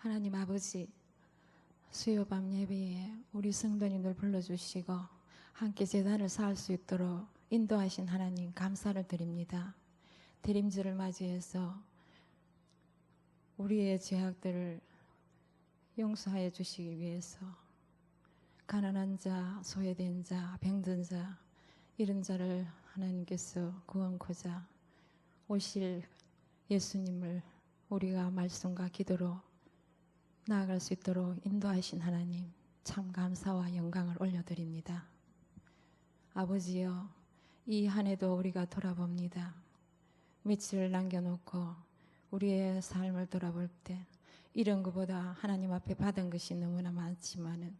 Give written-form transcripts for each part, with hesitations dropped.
하나님 아버지, 수요밤 예배에 우리 성도님들 불러주시고 함께 제단을 쌓을 수 있도록 인도하신 하나님 감사를 드립니다. 대림절을 맞이해서 우리의 죄악들을 용서하여 주시기 위해서 가난한 자, 소외된 자, 병든 자, 이런 자를 하나님께서 구원코자 오실 예수님을 우리가 말씀과 기도로 나아갈 수 있도록 인도하신 하나님, 참 감사와 영광을 올려드립니다. 아버지여, 이 한 해도 우리가 돌아봅니다. 며칠 남겨놓고 우리의 삶을 돌아볼 때 이런 것보다 하나님 앞에 받은 것이 너무나 많지만은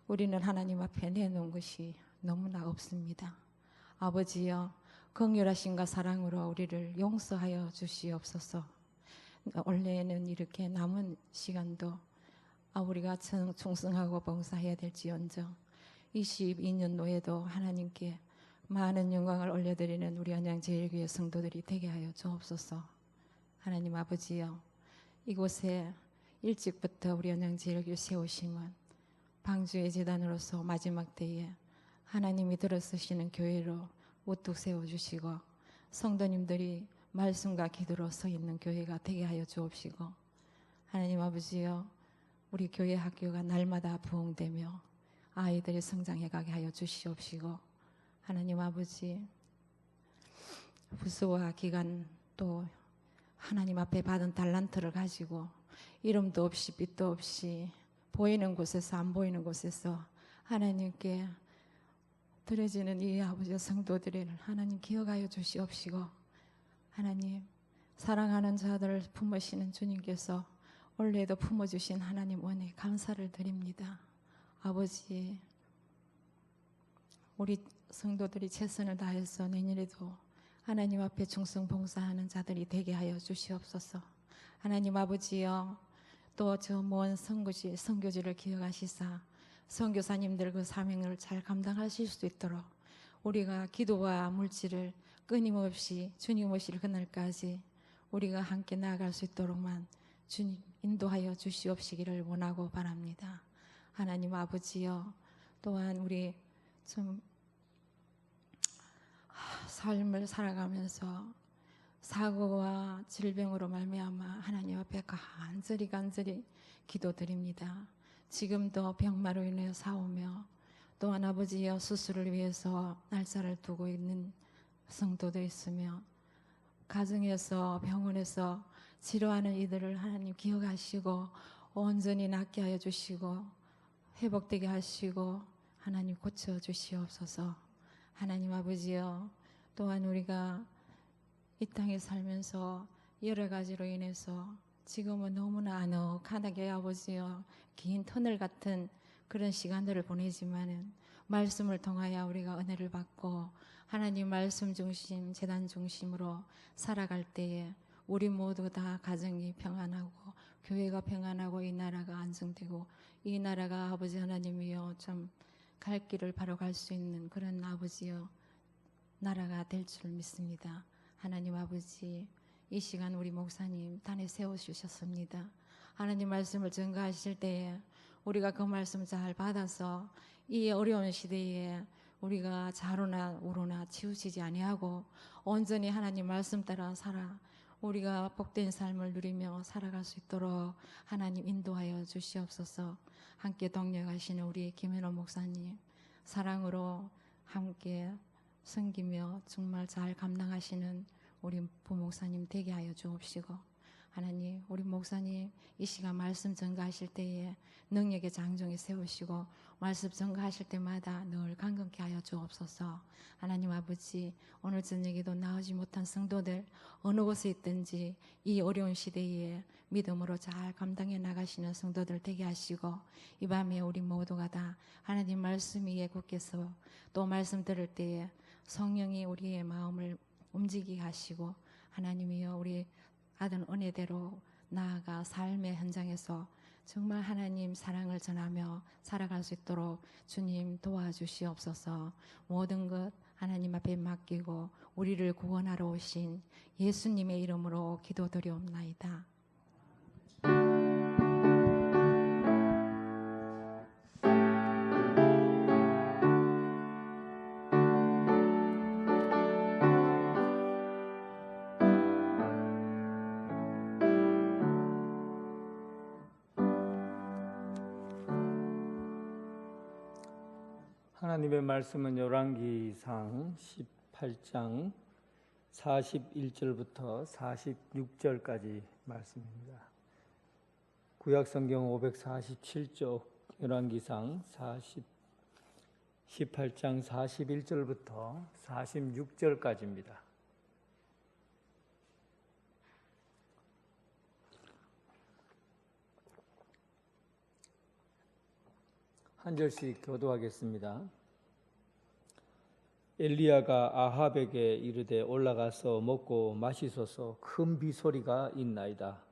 우리는 하나님 앞에 내놓은 것이 너무나 없습니다. 아버지여, 긍휼하심과 사랑으로 우리를 용서하여 주시옵소서. 원래는 이렇게 남은 시간도 우리가 충성하고 봉사해야 될지언정 22년 노에도 하나님께 많은 영광을 올려드리는 우리 안양제일교회 성도들이 되게 하여 주옵소서. 하나님 아버지여, 이곳에 일찍부터 우리 안양제일교회 세우심은 방주의 제단으로서 마지막 때에 하나님이 들어서시는 교회로 우뚝 세워주시고 성도님들이 말씀과 기도로 서 있는 교회가 되게 하여 주옵시고, 하나님 아버지여, 우리 교회 학교가 날마다 부흥되며 아이들이 성장해 가게 하여 주시옵시고, 하나님 아버지, 부수와 기간 또 하나님 앞에 받은 달란트를 가지고 이름도 없이 빛도 없이 보이는 곳에서 안 보이는 곳에서 하나님께 드려지는 이 아버지 성도들을 하나님 기억하여 주시옵시고, 하나님, 사랑하는 자들을 품으시는 주님께서 원래도 품어주신 하나님 은혜 감사를 드립니다. 아버지, 우리 성도들이 최선을 다해서 내년에도 하나님 앞에 충성 봉사하는 자들이 되게 하여 주시옵소서. 하나님 아버지여, 또 저 먼 선교지를 기억하시사 선교사님들 그 사명을 잘 감당하실 수 있도록 우리가 기도와 물질을 끊임없이 주님 오실 그날까지 우리가 함께 나아갈 수 있도록만 주님 인도하여 주시옵시기를 원하고 바랍니다. 하나님 아버지여, 또한 우리 좀 삶을 살아가면서 사고와 질병으로 말미암아 하나님 앞에 간절히 기도드립니다. 지금도 병마로 인해 싸우며 또한 아버지여 수술을 위해서 날짜를 두고 있는 성도도 있으며 가정에서 병원에서 치료하는 이들을 하나님 기억하시고 온전히 낫게 하여 주시고 회복되게 하시고 하나님 고쳐 주시옵소서. 하나님 아버지여, 또한 우리가 이 땅에 살면서 여러 가지로 인해서 지금은 너무나 아늑하게 아버지여 긴 터널 같은 그런 시간들을 보내지만은 말씀을 통하여 우리가 은혜를 받고 하나님 말씀 중심, 제단 중심으로 살아갈 때에 우리 모두 다 가정이 평안하고 교회가 평안하고 이 나라가 안정되고 이 나라가 아버지 하나님이여 좀 갈 길을 바로 갈 수 있는 그런 아버지여 나라가 될 줄 믿습니다. 하나님 아버지, 이 시간 우리 목사님 단에 세워주셨습니다. 하나님 말씀을 전가하실 때에 우리가 그 말씀 잘 받아서 이 어려운 시대에 우리가 좌로나 우로나 치우치지 아니하고 온전히 하나님 말씀 따라 살아 우리가 복된 삶을 누리며 살아갈 수 있도록 하나님 인도하여 주시옵소서. 함께 동력하시는 우리 김현호 목사님 사랑으로 함께 섬기며 정말 잘 감당하시는 우리 부목사님 되게 하여 주옵시고, 하나님 우리 목사님 이 시간 말씀 전가하실 때에 능력의 장정에 세우시고 말씀 전가하실 때마다 늘 강건케 하여 주옵소서. 하나님 아버지, 오늘 저녁에도 나오지 못한 성도들 어느 곳에 있든지 이 어려운 시대에 믿음으로 잘 감당해 나가시는 성도들 되게 하시고, 이 밤에 우리 모두가 다 하나님 말씀 위에 굳게서 또 말씀 들을 때에 성령이 우리의 마음을 움직이게 하시고 하나님이여 우리 받은 은혜대로 나아가 삶의 현장에서 정말 하나님 사랑을 전하며 살아갈 수 있도록 주님 도와주시옵소서. 모든 것 하나님 앞에 맡기고 우리를 구원하러 오신 예수님의 이름으로 기도드리옵나이다. 하나님의 말씀은 열왕기상 18장 41절부터 46절까지 말씀입니다. 구약성경 547쪽 열왕기상 18장 41절부터 46절까지입니다. 한 절씩 교도하겠습니다. 엘리야가 아합에게 이르되 올라가서 먹고 마시소서 큰 비소리가 있나이다.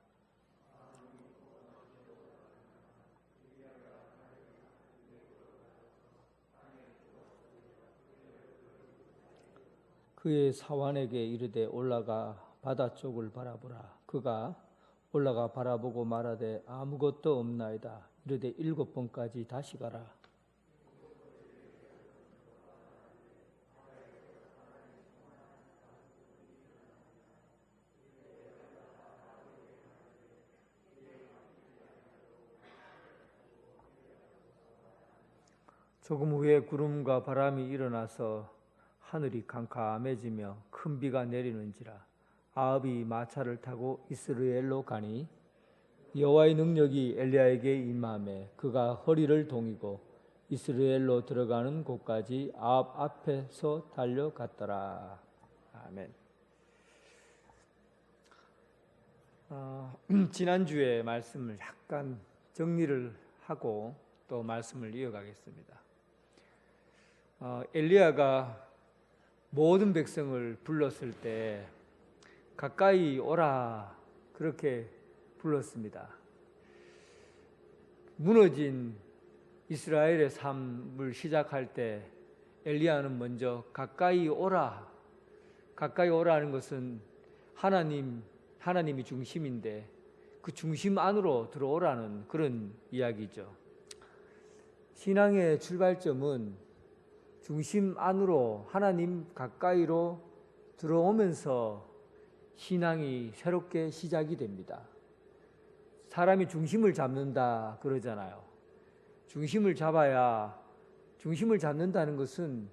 그의 사환에게 이르되 올라가 바다 쪽을 바라보라. 그가 올라가 바라보고 말하되 아무것도 없나이다. 이르되 7번까지 다시 가라. 조금 후에 구름과 바람이 일어나서 하늘이 캄캄해지며 큰 비가 내리는지라. 아합이 마차를 타고 이스라엘로 가니 여호와의 능력이 엘리야에게 임하매 그가 허리를 동이고 이스라엘로 들어가는 곳까지 아합 앞에서 달려갔더라. 아멘. 지난주에 말씀을 약간 정리를 하고 또 말씀을 이어가겠습니다. 엘리야가 모든 백성을 불렀을 때 가까이 오라 그렇게 불렀습니다. 무너진 이스라엘의 삶을 시작할 때 엘리야는 먼저 가까이 오라. 가까이 오라는 것은 하나님이 중심인데 그 중심 안으로 들어오라는 그런 이야기죠. 신앙의 출발점은 중심 안으로 하나님 가까이로 들어오면서 신앙이 새롭게 시작이 됩니다. 사람이 중심을 잡는다 그러잖아요. 중심을 잡는다는 것은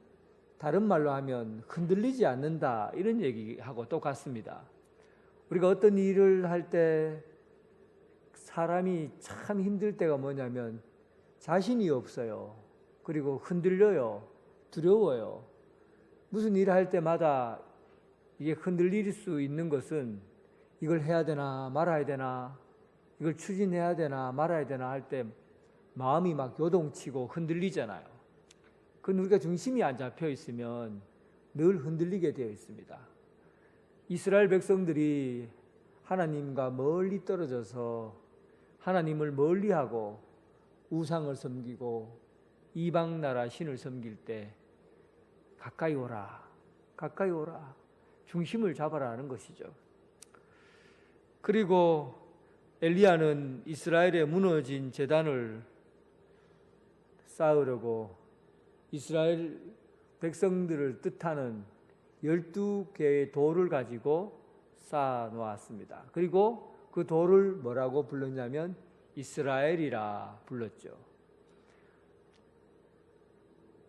다른 말로 하면 흔들리지 않는다 이런 얘기하고 똑같습니다. 우리가 어떤 일을 할 때 사람이 참 힘들 때가 뭐냐면 자신이 없어요. 그리고 흔들려요. 두려워요. 무슨 일을 할 때마다 이게 흔들릴 수 있는 것은 이걸 해야 되나 말아야 되나, 이걸 추진해야 되나 말아야 되나 할 때 마음이 막 요동치고 흔들리잖아요. 그건 우리가 중심이 안 잡혀 있으면 늘 흔들리게 되어 있습니다. 이스라엘 백성들이 하나님과 멀리 떨어져서 하나님을 멀리하고 우상을 섬기고 이방 나라 신을 섬길 때 가까이 오라, 가까이 오라, 중심을 잡아라 하는 것이죠. 그리고 엘리야는 이스라엘의 무너진 제단을 쌓으려고 이스라엘 백성들을 뜻하는 12개의 돌을 가지고 쌓아 놓았습니다. 그리고 그 돌을 뭐라고 불렀냐면 이스라엘이라 불렀죠.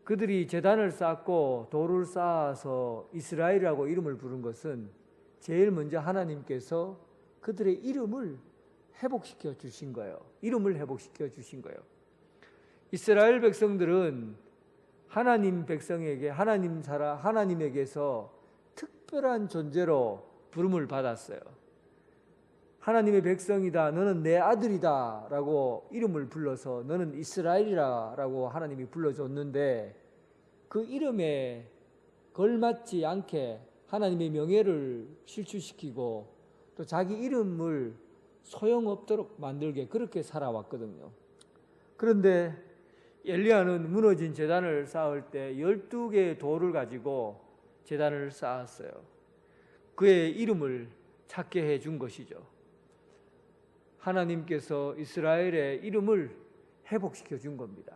그들이 제단을 쌓고 돌을 쌓아서 이스라엘이라고 이름을 부른 것은 제일 먼저 하나님께서 그들의 이름을 회복시켜 주신 거예요. 이름을 회복시켜 주신 거예요. 이스라엘 백성들은 하나님 백성에게 하나님에게서 특별한 존재로 부름을 받았어요. 하나님의 백성이다, 너는 내 아들이다 라고 이름을 불러서 너는 이스라엘이라 라고 하나님이 불러줬는데 그 이름에 걸맞지 않게 하나님의 명예를 실추시키고 또 자기 이름을 소용없도록 만들게 그렇게 살아왔거든요. 그런데 엘리야는 무너진 제단을 쌓을 때 12개의 돌을 가지고 제단을 쌓았어요. 그의 이름을 찾게 해준 것이죠. 하나님께서 이스라엘의 이름을 회복시켜 준 겁니다.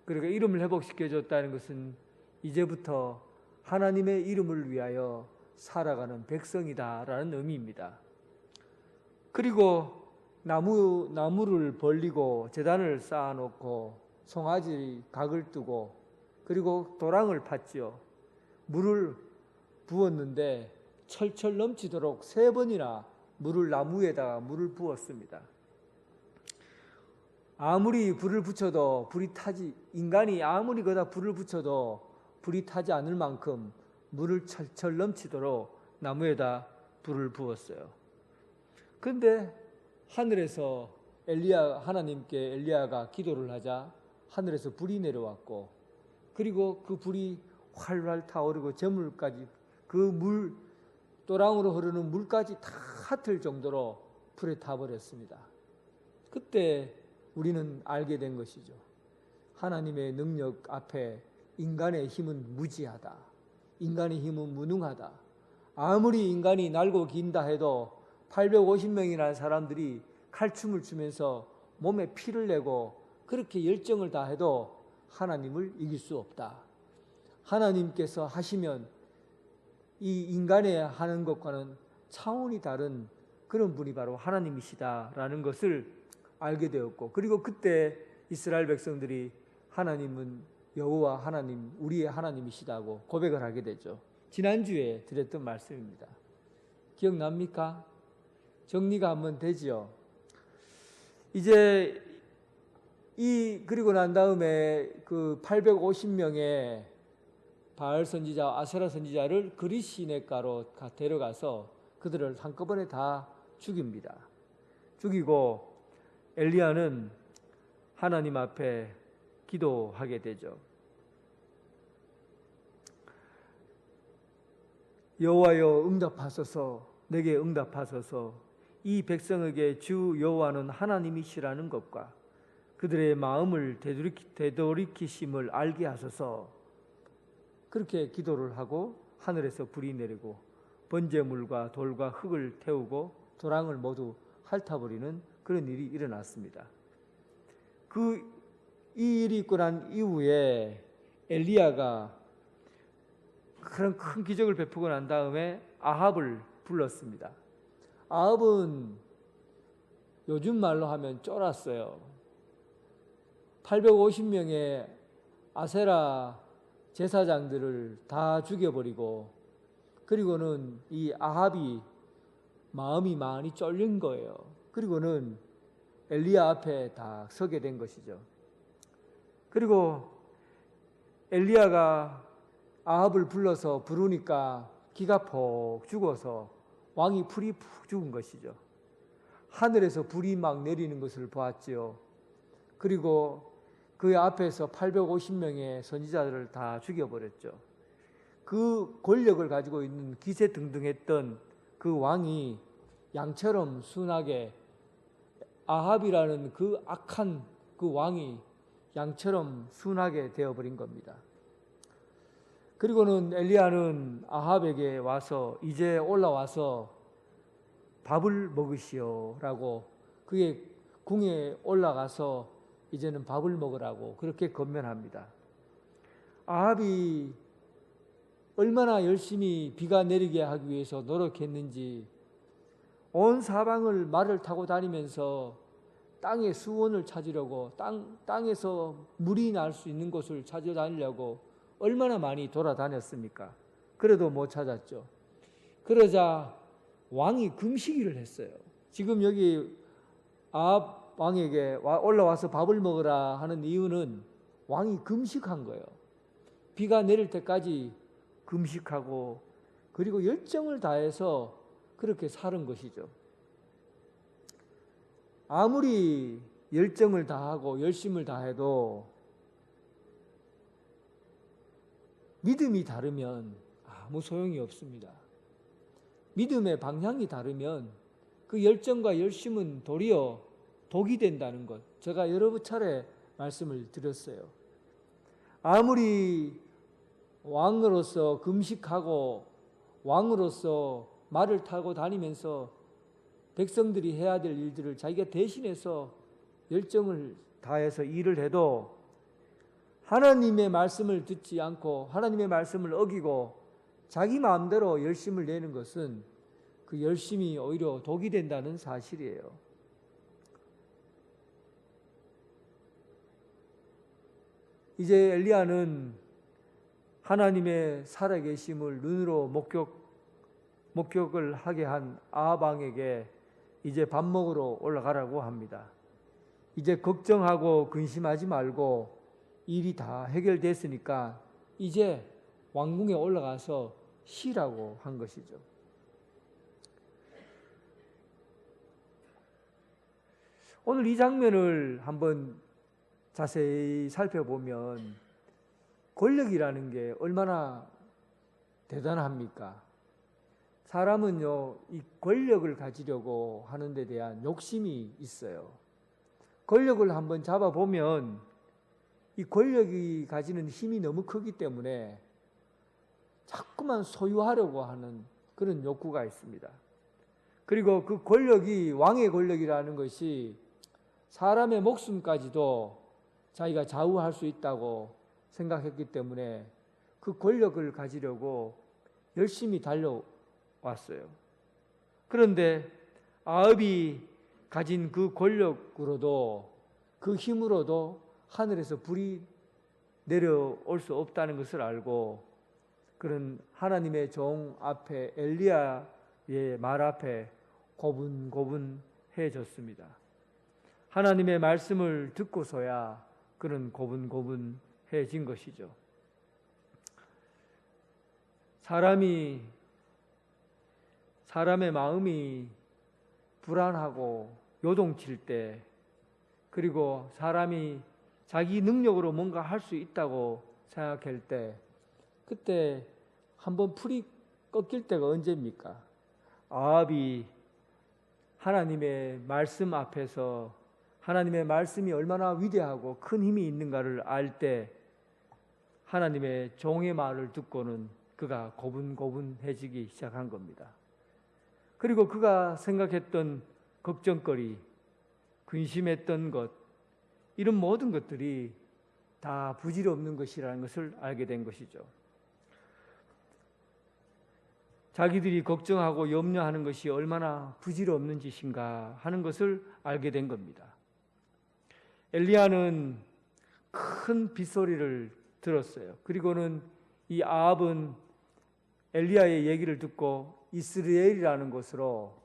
그러니까 이름을 회복시켜 줬다는 것은 이제부터 하나님의 이름을 위하여 살아가는 백성이다라는 의미입니다. 그리고 나무를 벌리고 제단을 쌓아놓고 송아지 각을 뜨고 그리고 도랑을 팠지요. 물을 부었는데 철철 넘치도록 3번이나 나무에다가 물을 부었습니다. 아무리 불을 붙여도 불이 타지, 인간이 아무리 거다 불을 붙여도 불이 타지 않을 만큼 물을 철철 넘치도록 나무에다 불을 부었어요. 그런데 하늘에서 하나님께 엘리야가 기도를 하자 하늘에서 불이 내려왔고, 그리고 그 불이 활활 타오르고 저물까지 그 물 또랑으로 흐르는 물까지 다 핫을 정도로 불에 타버렸습니다. 그때 우리는 알게 된 것이죠. 하나님의 능력 앞에 인간의 힘은 무지하다. 인간의 힘은 무능하다. 아무리 인간이 날고 긴다 해도 850명이라는 사람들이 칼춤을 추면서 몸에 피를 내고 그렇게 열정을 다해도 하나님을 이길 수 없다. 하나님께서 하시면 이 인간의 하는 것과는 차원이 다른 그런 분이 바로 하나님이시다라는 것을 알게 되었고, 그리고 그때 이스라엘 백성들이 하나님은 여호와 하나님, 우리의 하나님이시다고 고백을 하게 되죠. 지난주에 드렸던 말씀입니다. 기억납니까? 정리가 한번 되지요. 이제 그리고 난 다음에 그 850명의 바알 선지자, 아세라 선지자를 그릿 시내가로 데려가서 그들을 한꺼번에 다 죽입니다. 죽이고 엘리야는 하나님 앞에 기도하게 되죠. 여호와여 응답하소서, 내게 응답하소서. 이 백성에게 주 여호와는 하나님이시라는 것과 그들의 마음을 되돌이키심을 알게 하소서. 그렇게 기도를 하고 하늘에서 불이 내리고 번제물과 돌과 흙을 태우고 도랑을 모두 핥아버리는 그런 일이 일어났습니다. 이 일이 있고 난 이후에 엘리야가 그런 큰 기적을 베푸고 난 다음에 아합을 불렀습니다. 아합은 요즘 말로 하면 쫄았어요. 850명의 아세라 제사장들을 다 죽여버리고, 그리고는 이 아합이 마음이 많이 쫄린 거예요. 그리고는 엘리야 앞에 다 서게 된 것이죠. 그리고 엘리야가 아합을 불러서 부르니까 기가 폭 죽어서 왕이 풀이 푹 죽은 것이죠. 하늘에서 불이 막 내리는 것을 보았지요. 그리고 그 앞에서 850명의 선지자들을 다 죽여버렸죠. 그 권력을 가지고 있는 기세등등했던 그 왕이 양처럼 순하게, 아합이라는 그 악한 그 왕이 양처럼 순하게 되어버린 겁니다. 그리고는 엘리야는 아합에게 와서 이제 올라와서 밥을 먹으시오라고, 그의 궁에 올라가서 이제는 밥을 먹으라고 그렇게 건면합니다. 아합이 얼마나 열심히 비가 내리게 하기 위해서 노력했는지 온 사방을 말을 타고 다니면서 땅의 수온을 찾으려고, 땅에서 물이 날 수 있는 곳을 찾아다니려고 얼마나 많이 돌아다녔습니까? 그래도 못 찾았죠. 그러자 왕이 금식일을 했어요. 지금 여기 아합 왕에게 올라와서 밥을 먹으라 하는 이유는 왕이 금식한 거예요. 비가 내릴 때까지 금식하고 그리고 열정을 다해서 그렇게 사는 것이죠. 아무리 열정을 다하고 열심을 다해도 믿음이 다르면 아무 소용이 없습니다. 믿음의 방향이 다르면 그 열정과 열심은 도리어 독이 된다는 것, 제가 여러 차례 말씀을 드렸어요. 아무리 왕으로서 금식하고 왕으로서 말을 타고 다니면서 백성들이 해야 될 일들을 자기가 대신해서 열정을 다해서 일을 해도 하나님의 말씀을 듣지 않고 하나님의 말씀을 어기고 자기 마음대로 열심을 내는 것은 그 열심이 오히려 독이 된다는 사실이에요. 이제 엘리야는 하나님의 살아계심을 눈으로 목격을 하게 한 아합 왕에게 이제 밥 먹으러 올라가라고 합니다. 이제 걱정하고 근심하지 말고 일이 다 해결됐으니까 이제 왕궁에 올라가서 쉬라고 한 것이죠. 오늘 이 장면을 한번 자세히 살펴보면 권력이라는 게 얼마나 대단합니까? 사람은요, 이 권력을 가지려고 하는 데 대한 욕심이 있어요. 권력을 한번 잡아보면 이 권력이 가지는 힘이 너무 크기 때문에 자꾸만 소유하려고 하는 그런 욕구가 있습니다. 그리고 그 권력이, 왕의 권력이라는 것이 사람의 목숨까지도 자기가 좌우할 수 있다고 생각했기 때문에 그 권력을 가지려고 열심히 달려왔어요. 그런데 아합이 가진 그 권력으로도, 그 힘으로도 하늘에서 불이 내려올 수 없다는 것을 알고 그런 하나님의 종 앞에, 엘리야의 말 앞에 고분고분해졌습니다. 하나님의 말씀을 듣고서야 그런 고분고분해진 것이죠. 사람의 마음이 불안하고 요동칠 때, 그리고 사람이 자기 능력으로 뭔가 할 수 있다고 생각할 때, 그때 한번 풀이 꺾일 때가 언제입니까? 아합이 하나님의 말씀 앞에서 하나님의 말씀이 얼마나 위대하고 큰 힘이 있는가를 알 때 하나님의 종의 말을 듣고는 그가 고분고분해지기 시작한 겁니다. 그리고 그가 생각했던 걱정거리, 근심했던 것, 이런 모든 것들이 다 부질없는 것이라는 것을 알게 된 것이죠. 자기들이 걱정하고 염려하는 것이 얼마나 부질없는 짓인가 하는 것을 알게 된 겁니다. 엘리야는 큰 빗소리를 들었어요. 그리고는 이 아합은 엘리야의 얘기를 듣고 이스라엘이라는 곳으로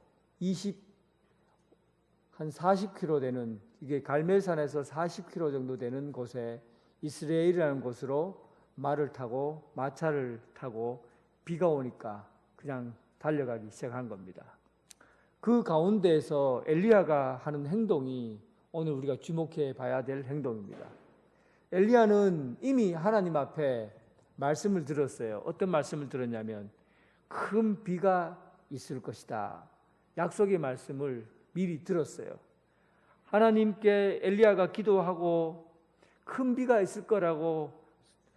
한 40km 되는, 이게 갈멜산에서 40km 정도 되는 곳에 이스라엘이라는 곳으로 말을 타고 마차를 타고 비가 오니까 그냥 달려가기 시작한 겁니다. 그 가운데에서 엘리야가 하는 행동이 오늘 우리가 주목해 봐야 될 행동입니다. 엘리야는 이미 하나님 앞에 말씀을 들었어요. 어떤 말씀을 들었냐면 큰 비가 있을 것이다. 약속의 말씀을 미리 들었어요. 하나님께 엘리야가 기도하고 큰 비가 있을 거라고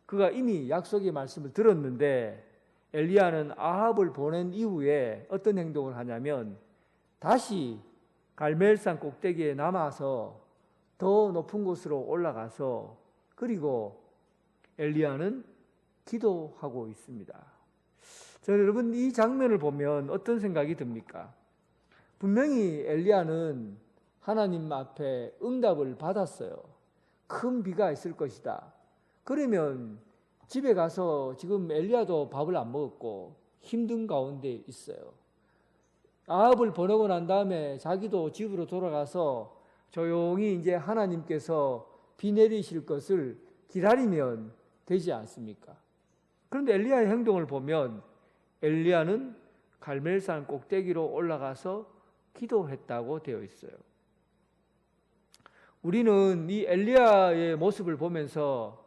그가 이미 약속의 말씀을 들었는데, 엘리야는 아합을 보낸 이후에 어떤 행동을 하냐면 다시 갈멜산 꼭대기에 남아서 더 높은 곳으로 올라가서, 그리고 엘리야는 기도하고 있습니다. 여러분, 이 장면을 보면 어떤 생각이 듭니까? 분명히 엘리야는 하나님 앞에 응답을 받았어요. 큰 비가 있을 것이다. 그러면 집에 가서, 지금 엘리야도 밥을 안 먹었고 힘든 가운데 있어요. 아합을 보내고 난 다음에 자기도 집으로 돌아가서 조용히 이제 하나님께서 비 내리실 것을 기다리면 되지 않습니까? 그런데 엘리야의 행동을 보면 엘리야는 갈멜산 꼭대기로 올라가서 기도했다고 되어 있어요. 우리는 이 엘리야의 모습을 보면서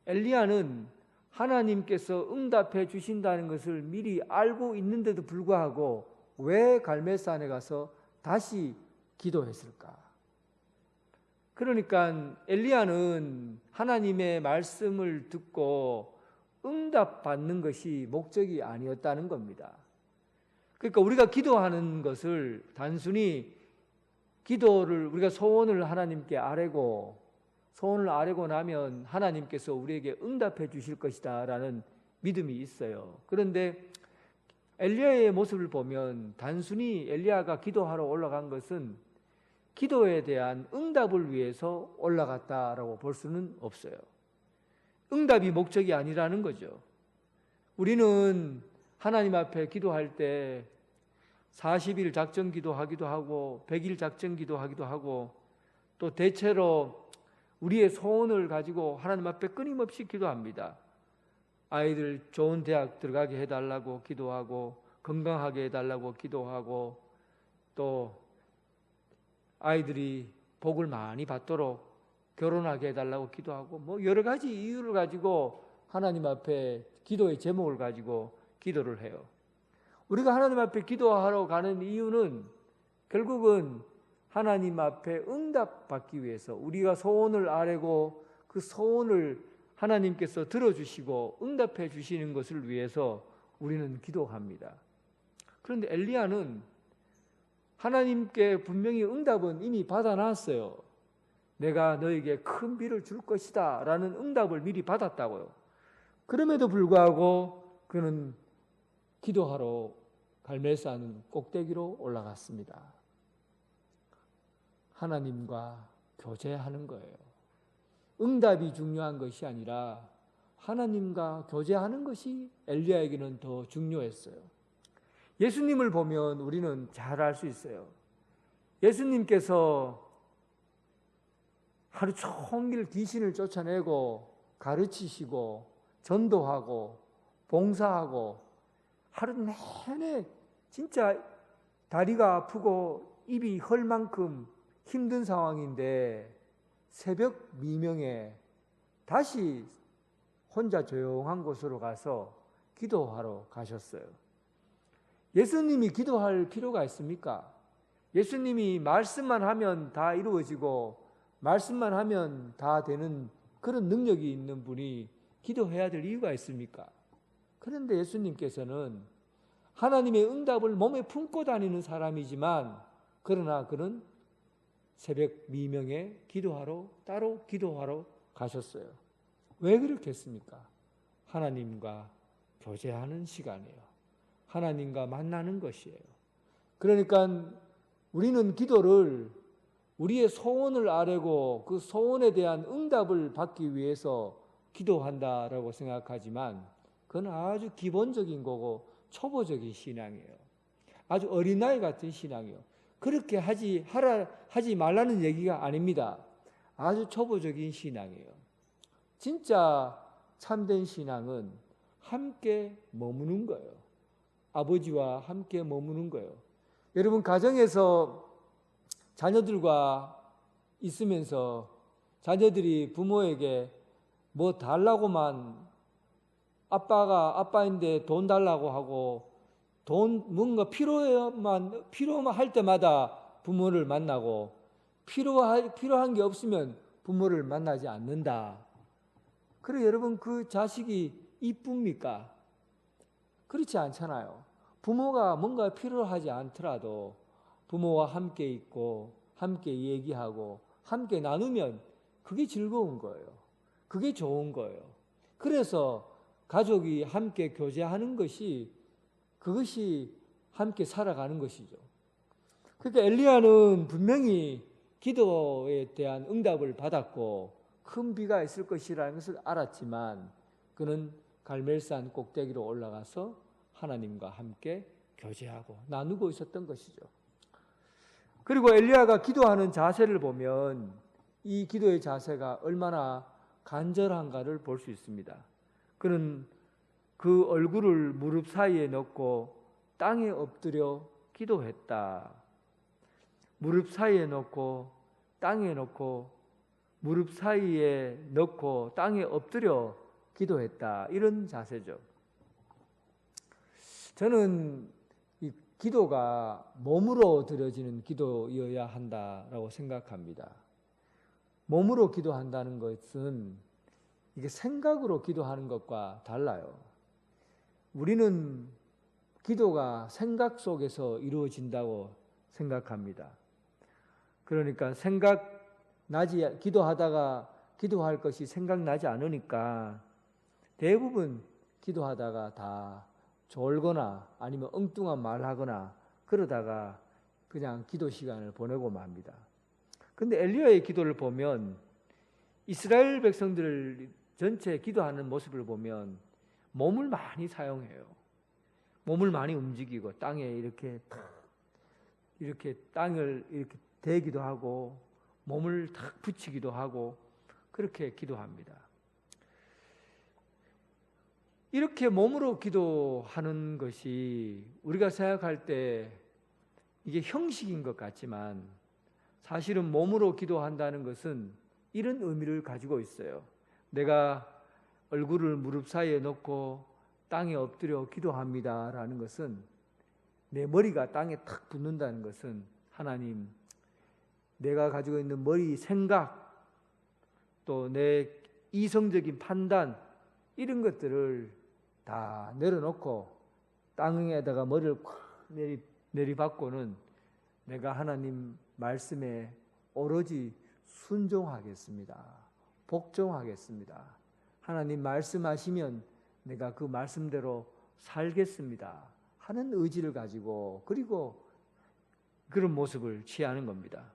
엘리야는 하나님께서 응답해 주신다는 것을 미리 알고 있는데도 불구하고 왜 갈멜산에 가서 다시 기도했을까? 그러니까 엘리야는 하나님의 말씀을 듣고 응답받는 것이 목적이 아니었다는 겁니다. 그러니까 우리가 기도하는 것을 단순히 기도를, 우리가 소원을 하나님께 아뢰고, 소원을 아뢰고 나면 하나님께서 우리에게 응답해 주실 것이다 라는 믿음이 있어요. 그런데 엘리야의 모습을 보면 단순히 엘리야가 기도하러 올라간 것은 기도에 대한 응답을 위해서 올라갔다라고 볼 수는 없어요. 응답이 목적이 아니라는 거죠. 우리는 하나님 앞에 기도할 때 40일 작전 기도하기도 하고 100일 작전 기도하기도 하고 또 대체로 우리의 소원을 가지고 하나님 앞에 끊임없이 기도합니다. 아이들 좋은 대학 들어가게 해달라고 기도하고 건강하게 해달라고 기도하고 또 아이들이 복을 많이 받도록 결혼하게 해달라고 기도하고 뭐 여러 가지 이유를 가지고 하나님 앞에 기도의 제목을 가지고 기도를 해요. 우리가 하나님 앞에 기도하러 가는 이유는 결국은 하나님 앞에 응답받기 위해서 우리가 소원을 아뢰고 그 소원을 하나님께서 들어주시고 응답해 주시는 것을 위해서 우리는 기도합니다. 그런데 엘리야는 하나님께 분명히 응답은 이미 받아놨어요. 내가 너에게 큰 비를 줄 것이다 라는 응답을 미리 받았다고요. 그럼에도 불구하고 그는 기도하러 갈멜산 꼭대기로 올라갔습니다. 하나님과 교제하는 거예요. 응답이 중요한 것이 아니라 하나님과 교제하는 것이 엘리야에게는 더 중요했어요. 예수님을 보면 우리는 잘 알 수 있어요. 예수님께서 하루 종일 귀신을 쫓아내고 가르치시고 전도하고 봉사하고 하루 내내 진짜 다리가 아프고 입이 헐 만큼 힘든 상황인데 새벽 미명에 다시 혼자 조용한 곳으로 가서 기도하러 가셨어요. 예수님이 기도할 필요가 있습니까? 예수님이 말씀만 하면 다 이루어지고 말씀만 하면 다 되는 그런 능력이 있는 분이 기도해야 될 이유가 있습니까? 그런데 예수님께서는 하나님의 응답을 몸에 품고 다니는 사람이지만 그러나 그는 새벽 미명에 따로 기도하러 가셨어요. 왜 그렇게 했습니까? 하나님과 교제하는 시간이에요. 하나님과 만나는 것이에요. 그러니까 우리는 기도를 우리의 소원을 아뢰고 그 소원에 대한 응답을 받기 위해서 기도한다라고 생각하지만 그건 아주 기본적인 거고 초보적인 신앙이에요. 아주 어린아이 같은 신앙이에요. 그렇게 하지 말라는 얘기가 아닙니다. 아주 초보적인 신앙이에요. 진짜 참된 신앙은 함께 머무는 거예요. 아버지와 함께 머무는 거예요. 여러분 가정에서 자녀들과 있으면서 자녀들이 부모에게 뭐 달라고만 아빠인데 돈 달라고 하고 뭔가 필요만 할 때마다 부모를 만나고 필요한 게 없으면 부모를 만나지 않는다. 그래 여러분 그 자식이 이쁩니까? 그렇지 않잖아요. 부모가 뭔가 필요하지 않더라도 부모와 함께 있고 함께 얘기하고 함께 나누면 그게 즐거운 거예요. 그게 좋은 거예요. 그래서 가족이 함께 교제하는 그것이 함께 살아가는 것이죠. 그러니까 엘리야는 분명히 기도에 대한 응답을 받았고 큰 비가 있을 것이라는 것을 알았지만 그는 갈멜산 꼭대기로 올라가서 하나님과 함께 교제하고 나누고 있었던 것이죠. 그리고 엘리야가 기도하는 자세를 보면 이 기도의 자세가 얼마나 간절한가를 볼 수 있습니다. 그는 그 얼굴을 무릎 사이에 넣고 땅에 엎드려 기도했다. 무릎 사이에 넣고 땅에 넣고 무릎 사이에 넣고 땅에 엎드려 기도했다. 이런 자세죠. 저는 이 기도가 몸으로 드려지는 기도여야 한다라고 생각합니다. 몸으로 기도한다는 것은 이게 생각으로 기도하는 것과 달라요. 우리는 기도가 생각 속에서 이루어진다고 생각합니다. 그러니까 기도하다가 기도할 것이 생각나지 않으니까 대부분 기도하다가 다 졸거나 아니면 엉뚱한 말하거나 그러다가 그냥 기도 시간을 보내고 맙니다. 근데 엘리야의 기도를 보면 이스라엘 백성들을 전체 기도하는 모습을 보면 몸을 많이 사용해요. 몸을 많이 움직이고 땅에 이렇게 땅을 이렇게 대기도 하고 몸을 탁 붙이기도 하고 그렇게 기도합니다. 이렇게 몸으로 기도하는 것이 우리가 생각할 때 이게 형식인 것 같지만 사실은 몸으로 기도한다는 것은 이런 의미를 가지고 있어요. 내가 얼굴을 무릎 사이에 놓고 땅에 엎드려 기도합니다라는 것은 내 머리가 땅에 탁 붙는다는 것은 하나님, 내가 가지고 있는 머리 생각 또 내 이성적인 판단 이런 것들을 다 내려놓고 땅에다가 머리를 콱 내리박고는 내가 하나님 말씀에 오로지 순종하겠습니다. 복종하겠습니다. 하나님 말씀하시면 내가 그 말씀대로 살겠습니다 하는 의지를 가지고 그리고 그런 모습을 취하는 겁니다.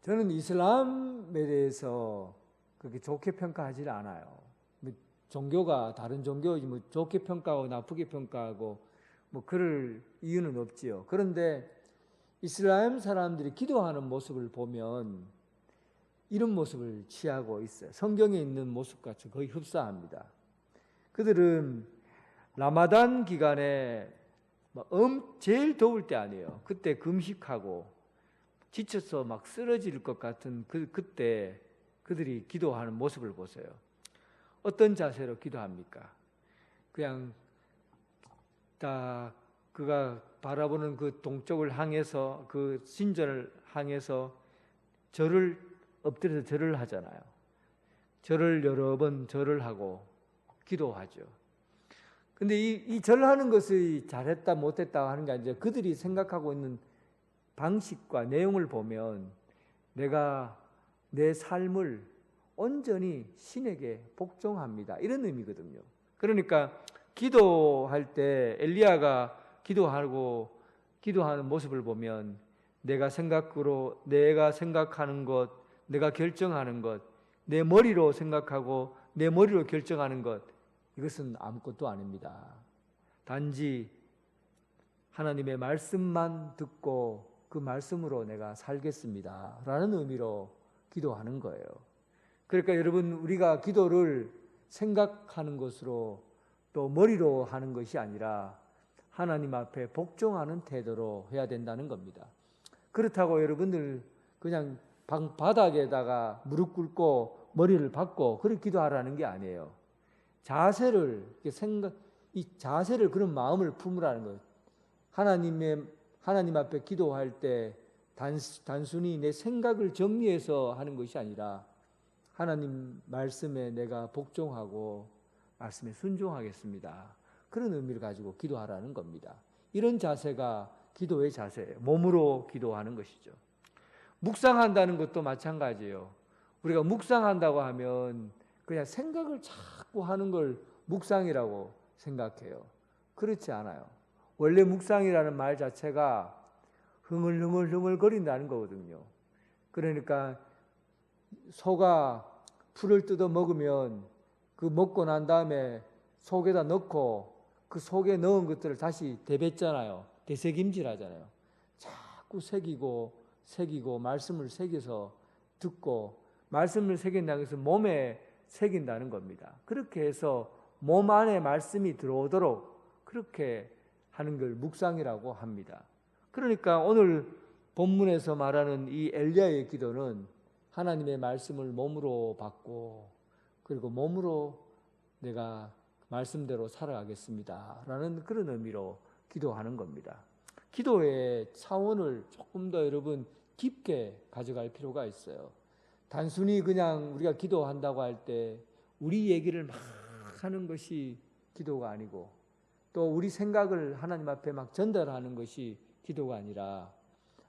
저는 이슬람에 대해서 그렇게 좋게 평가하지 않아요. 종교가 다른 종교이지 뭐 좋게 평가하고 나쁘게 평가하고 뭐 그럴 이유는 없지요. 그런데 이슬람 사람들이 기도하는 모습을 보면 이런 모습을 취하고 있어요. 성경에 있는 모습과 거의 흡사합니다. 그들은 라마단 기간에 제일 더울 때 아니에요. 그때 금식하고 지쳐서 막 쓰러질 것 같은 그때 그들이 기도하는 모습을 보세요. 어떤 자세로 기도합니까? 그냥 다 그가 바라보는 그 동쪽을 향해서 그 신전을 향해서 엎드려서 절을 하잖아요. 절을 여러 번 절을 하고 기도하죠. 근데 이 절하는 것이 잘했다 못했다 하는 게 아니라 그들이 생각하고 있는 방식과 내용을 보면 내가 내 삶을 온전히 신에게 복종합니다. 이런 의미거든요. 그러니까 기도할 때 엘리야가 기도하는 모습을 보면 내가 생각하는 것, 내가 결정하는 것, 내 머리로 생각하고 내 머리로 결정하는 것, 이것은 아무것도 아닙니다. 단지 하나님의 말씀만 듣고 그 말씀으로 내가 살겠습니다 라는 의미로 기도하는 거예요. 그러니까 여러분, 우리가 기도를 생각하는 것으로 또 머리로 하는 것이 아니라 하나님 앞에 복종하는 태도로 해야 된다는 겁니다. 그렇다고 여러분들 그냥 방 바닥에다가 무릎 꿇고 머리를 박고 그렇게 기도하라는 게 아니에요. 이 자세를 그런 마음을 품으라는 거예요. 하나님 앞에 기도할 때 단순히 내 생각을 정리해서 하는 것이 아니라 하나님 말씀에 내가 복종하고 말씀에 순종하겠습니다. 그런 의미를 가지고 기도하라는 겁니다. 이런 자세가 기도의 자세예요. 몸으로 기도하는 것이죠. 묵상한다는 것도 마찬가지예요. 우리가 묵상한다고 하면 그냥 생각을 자꾸 하는 걸 묵상이라고 생각해요. 그렇지 않아요. 원래 묵상이라는 말 자체가 흥얼흥얼흥얼거린다는 거거든요. 그러니까 소가 풀을 뜯어 먹으면 그 먹고 난 다음에 속에다 넣고 그 속에 넣은 것들을 다시 되뱉잖아요. 되새김질 하잖아요. 자꾸 새기고 말씀을 새겨서 듣고 말씀을 새긴다는 것은 몸에 새긴다는 겁니다. 그렇게 해서 몸 안에 말씀이 들어오도록 그렇게 하는 걸 묵상이라고 합니다. 그러니까 오늘 본문에서 말하는 이 엘리야의 기도는 하나님의 말씀을 몸으로 받고 그리고 몸으로 내가 말씀대로 살아가겠습니다 라는 그런 의미로 기도하는 겁니다. 기도의 차원을 조금 더 여러분 깊게 가져갈 필요가 있어요. 단순히 그냥 우리가 기도한다고 할 때 우리 얘기를 막 하는 것이 기도가 아니고 또 우리 생각을 하나님 앞에 막 전달하는 것이 기도가 아니라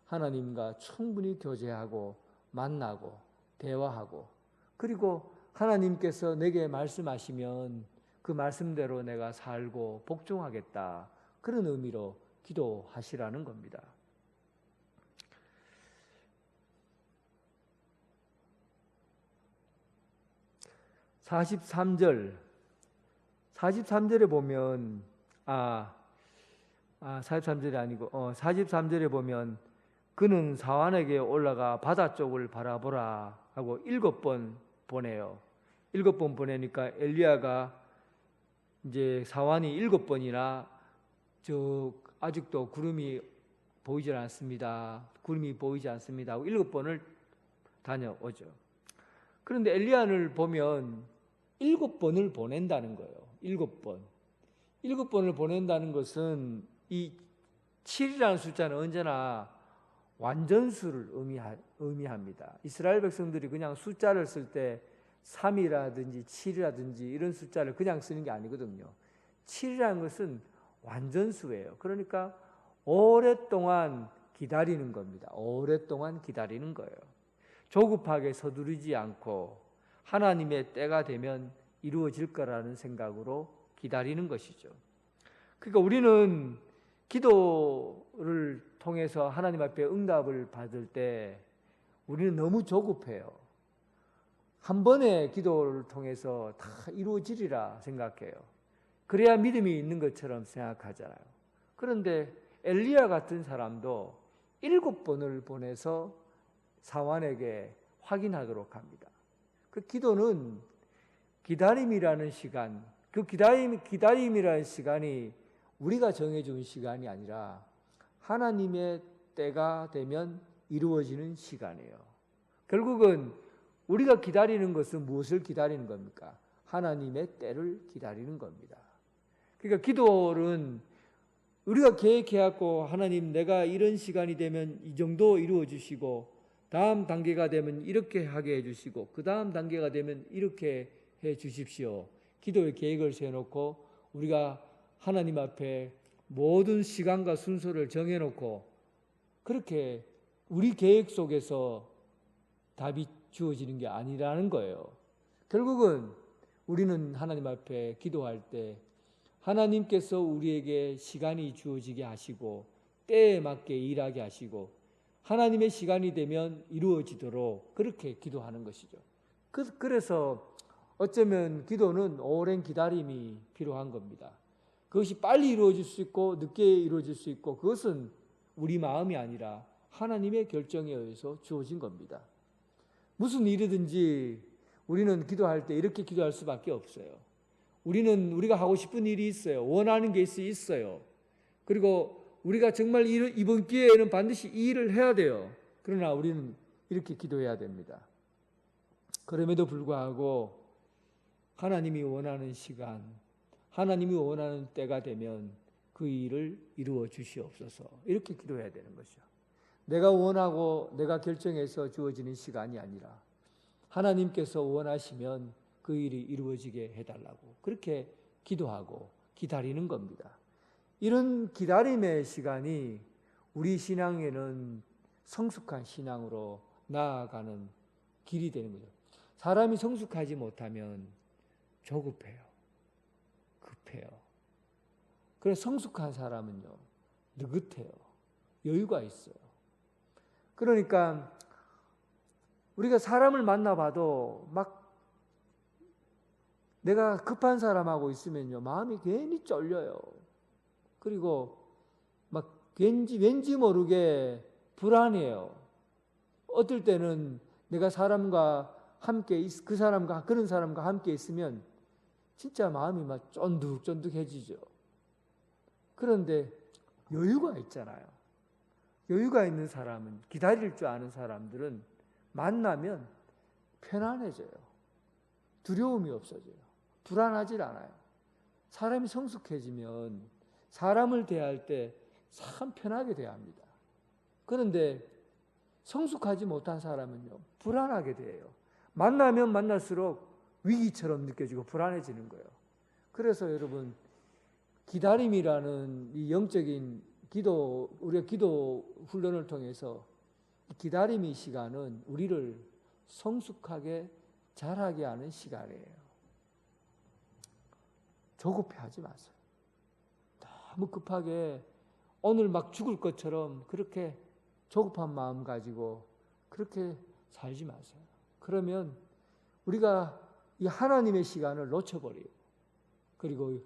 하나님과 충분히 교제하고 만나고 대화하고 그리고 하나님께서 내게 말씀하시면 그 말씀대로 내가 살고 복종하겠다. 그런 의미로 기도하시라는 겁니다. 43절 43절에 보면 43절이 아니고 43절에 보면 그는 사환에게 올라가 바다 쪽을 바라보라 하고 7번 보내요. 7번 보내니까 엘리야가 이제 사환이 7번이나 아직도 구름이 보이질 않습니다. 구름이 보이지 않습니다 하고 7번을 다녀오죠. 그런데 엘리야를 보면 7번을 보낸다는 거예요. 7번. 7번을 보낸다는 것은 이 7이라는 숫자는 언제나 완전수를 의미합니다. 이스라엘 백성들이 그냥 숫자를 쓸 때 3이라든지 7이라든지 이런 숫자를 그냥 쓰는 게 아니거든요. 7이라는 것은 완전수예요. 그러니까 오랫동안 기다리는 겁니다. 오랫동안 기다리는 거예요. 조급하게 서두르지 않고 하나님의 때가 되면 이루어질 거라는 생각으로 기다리는 것이죠. 그러니까 우리는 기도를 통해서 하나님 앞에 응답을 받을 때 우리는 너무 조급해요. 한 번의 기도를 통해서 다 이루어지리라 생각해요. 그래야 믿음이 있는 것처럼 생각하잖아요. 그런데 엘리야 같은 사람도 7번을 보내서 사환에게 확인하도록 합니다. 그 기도는 기다림이라는 시간, 그 기다림이라는 시간이 우리가 정해준 시간이 아니라 하나님의 때가 되면 이루어지는 시간이에요. 결국은 우리가 기다리는 것은 무엇을 기다리는 겁니까? 하나님의 때를 기다리는 겁니다. 그러니까 기도는 우리가 계획해갖고 하나님 내가 이런 시간이 되면 이 정도 이루어 주시고 다음 단계가 되면 이렇게 하게 해주시고 그 다음 단계가 되면 이렇게 해 주십시오. 기도의 계획을 세워놓고 우리가 하나님 앞에 모든 시간과 순서를 정해놓고 그렇게 우리 계획 속에서 답이 주어지는 게 아니라는 거예요. 결국은 우리는 하나님 앞에 기도할 때 하나님께서 우리에게 시간이 주어지게 하시고 때에 맞게 일하게 하시고 하나님의 시간이 되면 이루어지도록 그렇게 기도하는 것이죠. 그래서 어쩌면 기도는 오랜 기다림이 필요한 겁니다. 그것이 빨리 이루어질 수 있고 늦게 이루어질 수 있고 그것은 우리 마음이 아니라 하나님의 결정에 의해서 주어진 겁니다. 무슨 일이든지 우리는 기도할 때 이렇게 기도할 수밖에 없어요. 우리가 하고 싶은 일이 있어요. 원하는 게 있어요. 그리고 우리가 정말 이번 기회에는 반드시 이 일을 해야 돼요. 그러나 우리는 이렇게 기도해야 됩니다. 그럼에도 불구하고 하나님이 원하는 시간, 하나님이 원하는 때가 되면 그 일을 이루어 주시옵소서. 이렇게 기도해야 되는 것이죠. 내가 원하고 내가 결정해서 주어지는 시간이 아니라 하나님께서 원하시면 그 일이 이루어지게 해달라고 그렇게 기도하고 기다리는 겁니다. 이런 기다림의 시간이 우리 신앙에는 성숙한 신앙으로 나아가는 길이 되는 거죠. 사람이 성숙하지 못하면 조급해요. 급해요. 그래서 성숙한 사람은요, 느긋해요. 여유가 있어요. 그러니까 우리가 사람을 만나봐도 막 내가 급한 사람하고 있으면요, 마음이 괜히 쫄려요. 그리고 막 왠지 모르게 불안해요. 어떨 때는 내가 사람과 함께 그런 사람과 함께 있으면 진짜 마음이 막 쫀득쫀득해지죠. 그런데 여유가 있잖아요. 여유가 있는 사람은, 기다릴 줄 아는 사람들은 만나면 편안해져요. 두려움이 없어져요. 불안하질 않아요. 사람이 성숙해지면 사람을 대할 때 참 편하게 대합니다. 그런데 성숙하지 못한 사람은요, 불안하게 대해요. 만나면 만날수록 위기처럼 느껴지고 불안해지는 거예요. 그래서 여러분, 기다림이라는 이 영적인 우리가 기도 훈련을 통해서 기다림의 시간은 우리를 성숙하게 자라게 하는 시간이에요. 조급해하지 마세요. 너무 급하게 오늘 막 죽을 것처럼 그렇게 조급한 마음 가지고 그렇게 살지 마세요. 그러면 우리가 이 하나님의 시간을 놓쳐버려요. 그리고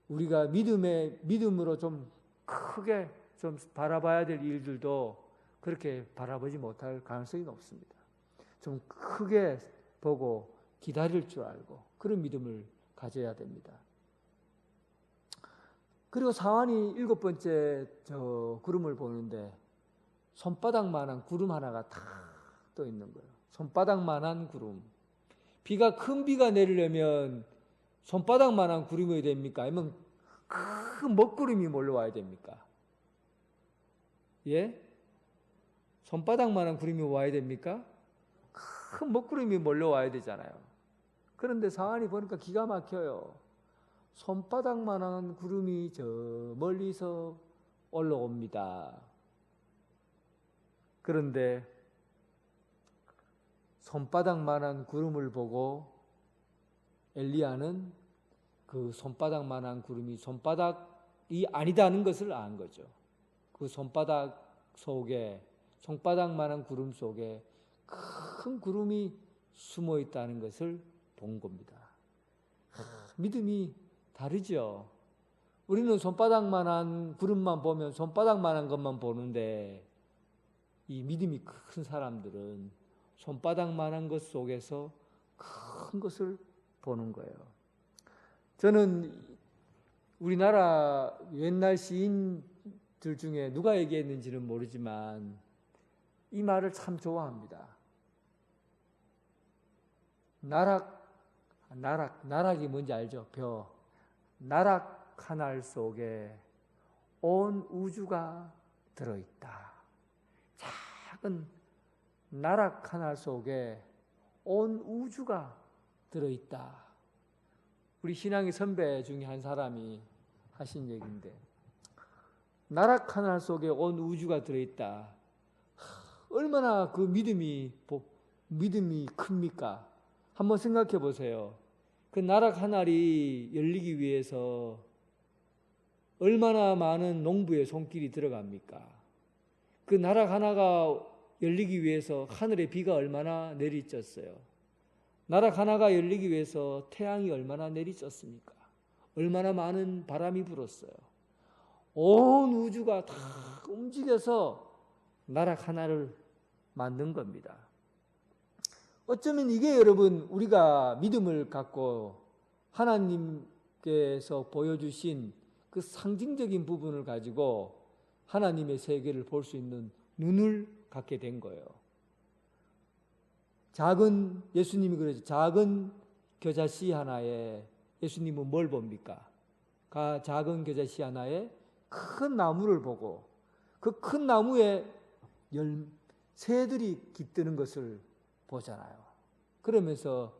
우리가 믿음으로 좀 크게 좀 바라봐야 될 일들도 그렇게 바라보지 못할 가능성이 높습니다. 좀 크게 보고 기다릴 줄 알고 그런 믿음을 가져야 됩니다. 그리고 사환이 7번째 저 구름을 보는데 손바닥만한 구름 하나가 탁 떠 있는 거예요. 손바닥만한 구름. 큰 비가 내리려면 손바닥만한 구름이 됩니까? 아니면 큰 먹구름이 몰려와야 됩니까? 예? 손바닥만한 구름이 와야 됩니까? 큰 먹구름이 몰려와야 되잖아요. 그런데 사안이 보니까 기가 막혀요. 손바닥만한 구름이 저 멀리서 올라옵니다. 그런데 손바닥만한 구름을 보고 엘리야는 그 손바닥만한 구름이 손바닥이 아니다는 것을 안 거죠. 그 손바닥만한 구름 속에 큰 구름이 숨어 있다는 것을 본 겁니다. 믿음이 다르죠. 우리는 손바닥만한 구름만 보면 손바닥만한 것만 보는데 이 믿음이 큰 사람들은 손바닥만한 것 속에서 큰 것을 보는 거예요. 저는 우리나라 옛날 시인들 중에 누가 얘기했는지는 모르지만 이 말을 참 좋아합니다. 나락이 뭔지 알죠? 나락 하늘 속에 온 우주가 들어있다. 작은 나락 하늘 속에 온 우주가 들어있다. 우리 신앙의 선배 중에 한 사람이 하신 얘기인데 나락 하늘 속에 온 우주가 들어있다. 얼마나 그 믿음이 큽니까? 한번 생각해 보세요. 그 나락 하늘이 열리기 위해서 얼마나 많은 농부의 손길이 들어갑니까? 그 나락 하나가 열리기 위해서 하늘에 비가 얼마나 내리쬐었어요. 나락 하나가 열리기 위해서 태양이 얼마나 내리쬐었습니까? 얼마나 많은 바람이 불었어요. 온 우주가 다 움직여서 나락 하나를 만든 겁니다. 어쩌면 이게 여러분 우리가 믿음을 갖고 하나님께서 보여주신 그 상징적인 부분을 가지고 하나님의 세계를 볼 수 있는 눈을 갖게 된 거예요. 예수님이 그러죠. 작은 겨자씨 하나에 예수님은 뭘 봅니까? 작은 겨자씨 하나에 큰 나무를 보고 그 큰 나무에 새들이 깃드는 것을 보잖아요. 그러면서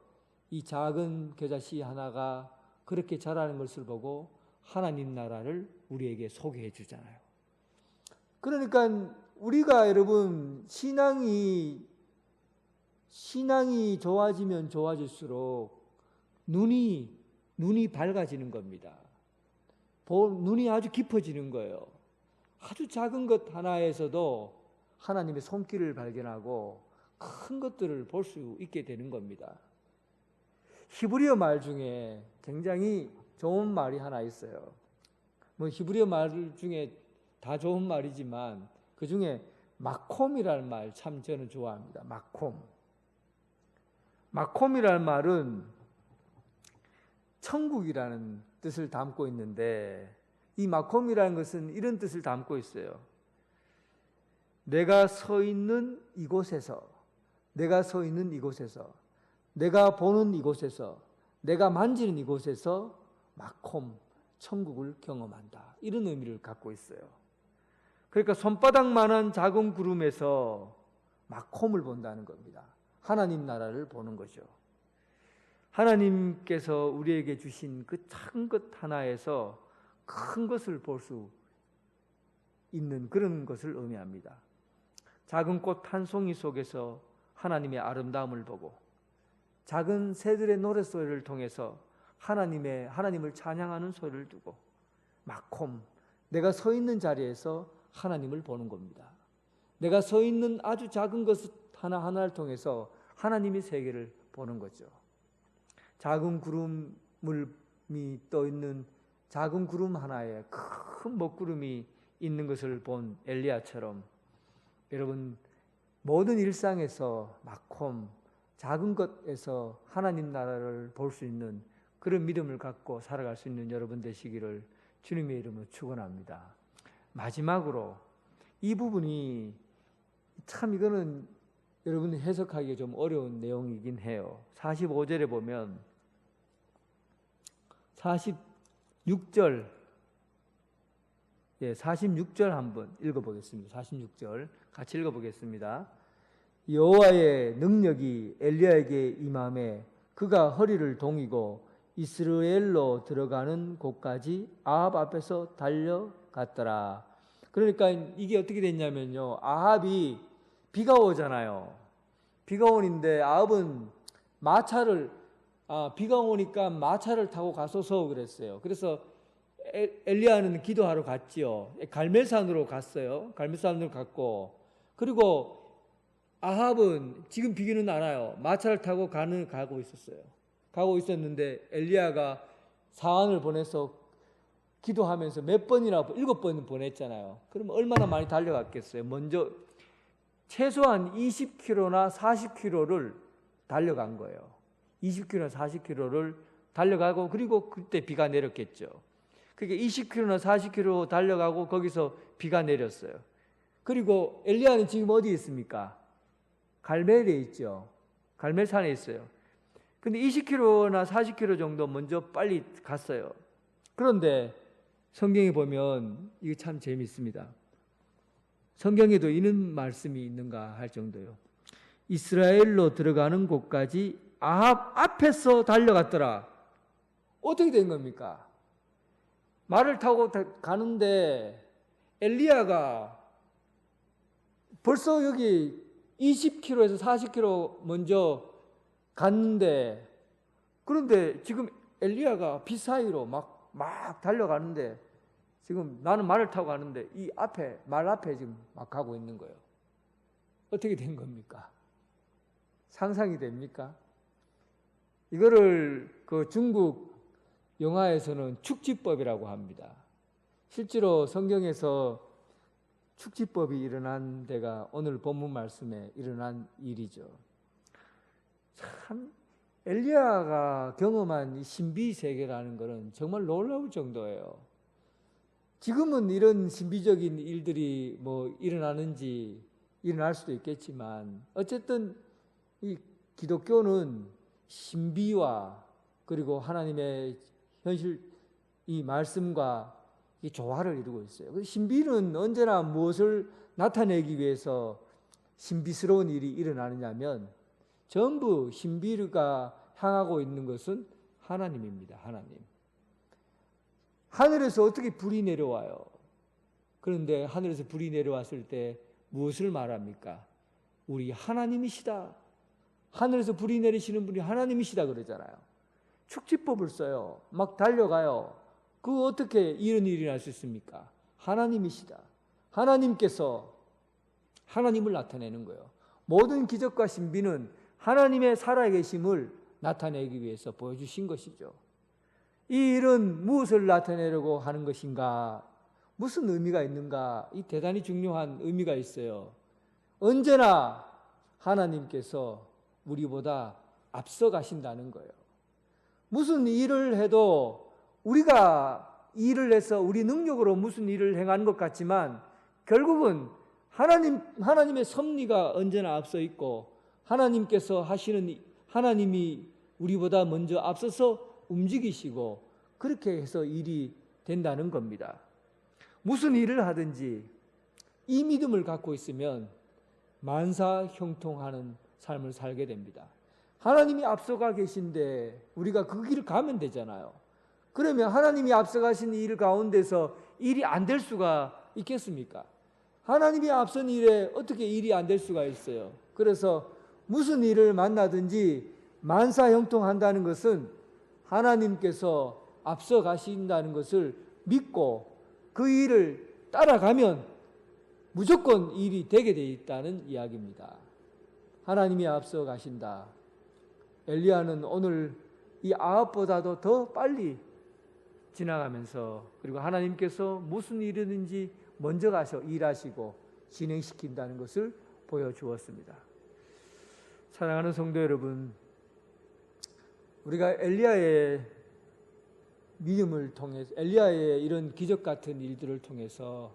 이 작은 겨자씨 하나가 그렇게 자라는 것을 보고 하나님 나라를 우리에게 소개해 주잖아요. 그러니까 우리가 여러분 신앙이 좋아지면 좋아질수록 눈이 밝아지는 겁니다. 눈이 아주 깊어지는 거예요. 아주 작은 것 하나에서도 하나님의 손길을 발견하고 큰 것들을 볼 수 있게 되는 겁니다. 히브리어 말 중에 굉장히 좋은 말이 하나 있어요. 히브리어 말 중에 다 좋은 말이지만 그 중에 마콤이라는 말 참 저는 좋아합니다. 마콤이라는 말은 천국이라는 뜻을 담고 있는데 이 마콤이라는 것은 이런 뜻을 담고 있어요. 내가 서 있는 이곳에서, 내가 보는 이곳에서, 내가 만지는 이곳에서 마콤, 천국을 경험한다. 이런 의미를 갖고 있어요. 그러니까 손바닥만한 작은 구름에서 마콤을 본다는 겁니다. 하나님 나라를 보는 거죠. 하나님께서 우리에게 주신 그 작은 것 하나에서 큰 것을 볼 수 있는 그런 것을 의미합니다. 작은 꽃 한 송이 속에서 하나님의 아름다움을 보고 작은 새들의 노랫소리를 통해서 하나님을 찬양하는 소리를 두고 내가 서 있는 자리에서 하나님을 보는 겁니다. 내가 서 있는 아주 작은 것 하나하나를 통해서 하나님의 세계를 보는 거죠. 작은 구름이 떠 있는 작은 구름 하나에 큰 먹구름이 있는 것을 본 엘리야처럼 여러분 모든 일상에서 마콤 작은 것에서 하나님 나라를 볼 수 있는 그런 믿음을 갖고 살아갈 수 있는 여러분 되시기를 주님의 이름으로 축원합니다. 마지막으로 이 부분이 참 이거는 여러분이 해석하기가 좀 어려운 내용이긴 해요. 45절에 보면 46절 46절 한번 읽어보겠습니다. 46절 같이 읽어보겠습니다. 여호와의 능력이 엘리야에게 임함에 그가 허리를 동이고 이스라엘로 들어가는 곳까지 아합 앞에서 달려갔더라. 그러니까 이게 어떻게 됐냐면요, 아합이 비가 오잖아요. 비가 오는데 아합은 비가 오니까 마차를 타고 가소서 그랬어요. 그래서 엘리야는 기도하러 갔지요. 갈멜산으로 갔어요. 갈멜산으로 갔고, 그리고 아합은 지금 비기는 않아요. 마차를 타고 가고 있었어요. 가고 있었는데 엘리야가 사환을 보내서 기도하면서 몇 번이나 7번 보냈잖아요. 그러면 얼마나 많이 달려갔겠어요. 먼저 최소한 20km나 40km를 달려간 거예요. 20km나 40km를 달려가고, 그리고 그때 비가 내렸겠죠. 그러니까 20km나 40km 달려가고 거기서 비가 내렸어요. 그리고 엘리야는 지금 어디에 있습니까? 갈멜에 있죠. 갈멜산에 있어요. 근데 20km나 40km 정도 먼저 빨리 갔어요. 그런데 성경에 보면 이게 참 재미있습니다. 성경에도 이런 말씀이 있는가 할 정도요. 이스라엘로 들어가는 곳까지 아합 앞에서 달려갔더라. 어떻게 된 겁니까? 말을 타고 가는데 엘리야가 벌써 여기 20km에서 40km 먼저 갔는데, 그런데 지금 엘리야가 비 사이로 막 달려가는데, 지금 나는 말을 타고 가는데 이 말 앞에 지금 막 가고 있는 거예요. 어떻게 된 겁니까? 상상이 됩니까? 이거를 그 중국 영화에서는 축지법이라고 합니다. 실제로 성경에서 축지법이 일어난 데가 오늘 본문 말씀에 일어난 일이죠. 참 엘리야가 경험한 이 신비 세계라는 것은 정말 놀라울 정도예요. 지금은 이런 신비적인 일들이 일어날 수도 있겠지만, 어쨌든 이 기독교는 신비와 그리고 하나님의 현실 이 말씀과 이 조화를 이루고 있어요. 신비는 언제나 무엇을 나타내기 위해서 신비스러운 일이 일어나느냐면 전부 신비가 향하고 있는 것은 하나님입니다. 하나님. 하늘에서 어떻게 불이 내려와요? 그런데 하늘에서 불이 내려왔을 때 무엇을 말합니까? 우리 하나님이시다. 하늘에서 불이 내리시는 분이 하나님이시다 그러잖아요. 축지법을 써요. 막 달려가요. 그 어떻게 이런 일이 날 수 있습니까? 하나님이시다. 하나님께서 하나님을 나타내는 거예요. 모든 기적과 신비는 하나님의 살아계심을 나타내기 위해서 보여주신 것이죠. 이 일은 무엇을 나타내려고 하는 것인가? 무슨 의미가 있는가? 이 대단히 중요한 의미가 있어요. 언제나 하나님께서 우리보다 앞서 가신다는 거예요. 무슨 일을 해도 우리가 일을 해서 우리 능력으로 무슨 일을 행하는 것 같지만 결국은 하나님의 섭리가 언제나 앞서 있고, 하나님께서 하나님이 우리보다 먼저 앞서서 움직이시고, 그렇게 해서 일이 된다는 겁니다. 무슨 일을 하든지 이 믿음을 갖고 있으면 만사형통하는 삶을 살게 됩니다. 하나님이 앞서가 계신데 우리가 그 길을 가면 되잖아요. 그러면 하나님이 앞서가신 일 가운데서 일이 안 될 수가 있겠습니까? 하나님이 앞선 일에 어떻게 일이 안 될 수가 있어요? 그래서 무슨 일을 만나든지 만사형통한다는 것은 하나님께서 앞서 가신다는 것을 믿고 그 일을 따라가면 무조건 일이 되게 돼 있다는 이야기입니다. 하나님이 앞서 가신다. 엘리야는 오늘 이 아합보다도 더 빨리 지나가면서, 그리고 하나님께서 무슨 일이든지 먼저 가서 일하시고 진행시킨다는 것을 보여주었습니다. 사랑하는 성도 여러분, 우리가 엘리야의 믿음을 통해서, 엘리야의 이런 기적 같은 일들을 통해서